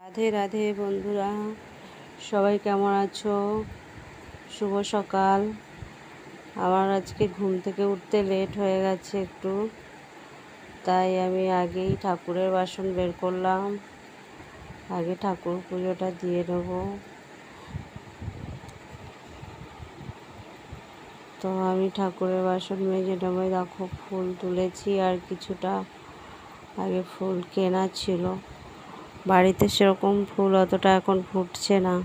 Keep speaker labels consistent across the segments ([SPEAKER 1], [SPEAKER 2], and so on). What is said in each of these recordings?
[SPEAKER 1] রাধে রাধে বন্ধুরা, সবাই কেমন আছো? শুভ সকাল। আমার আজকে ঘুম থেকে উঠতে লেট হয়ে গেছে একটু, তাই আমি আগেই ঠাকুরের বাসন বের করলাম। আগে ঠাকুর পুজোটা দিয়ে নেব। তো আমি ঠাকুরের বাসন মেজে নেব। দেখো ফুল তুলেছি, আর কিছুটা আগে ফুল কেনা ছিল। বাড়িতে সেরকম ফুল অতটা এখন ফুটছে না,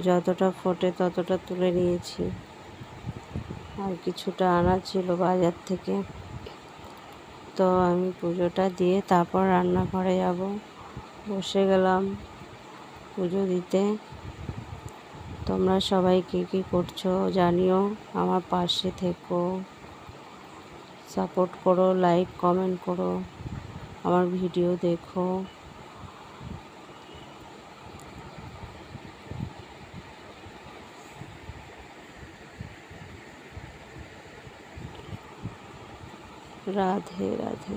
[SPEAKER 1] যতটা ফোটে ততটা তুলে নিয়েছি। আর কিছুটা আনা ছিল বাজার থেকে। তো আমি পুজোটা দিয়ে তারপর রান্নাঘরে যাব। বসে গেলাম পুজো দিতে। তোমরা সবাই কী কী করছো জানিও, আমার পাশে থেকো, সাপোর্ট করো, লাইক কমেন্ট করো, আমার ভিডিও দেখো। রাধে রাধে।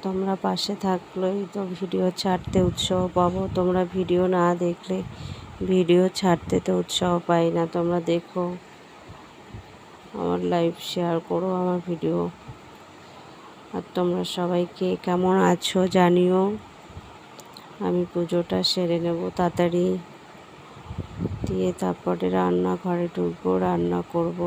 [SPEAKER 1] তোমরা পাশে থাকলেই তো ভিডিও ছাড়তে উৎসাহ পাবো। তোমরা ভিডিও না দেখলে ভিডিও ছাড়তে তো উৎসাহ পাই না। তোমরা দেখো, আমার লাইভ শেয়ার করো আমার ভিডিও। আর তোমরা সবাইকে কেমন আছো জানিও। আমি পুজোটা সেরে নেব তাড়াতাড়ি, দিয়ে তারপরে রান্নাঘরে ঢুকবো, রান্না করব।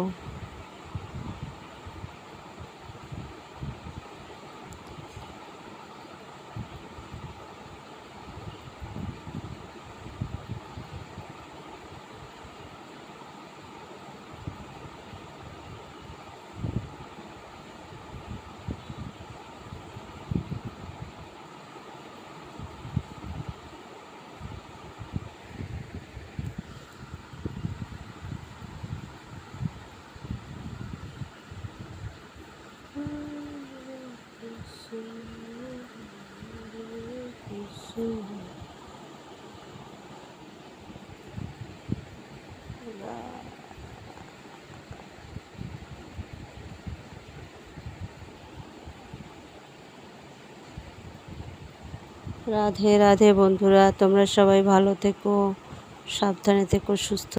[SPEAKER 1] রাধে রাধে বন্ধুরা, তোমরা সবাই ভালো থেকো, সাবধানে থেকো, সুস্থ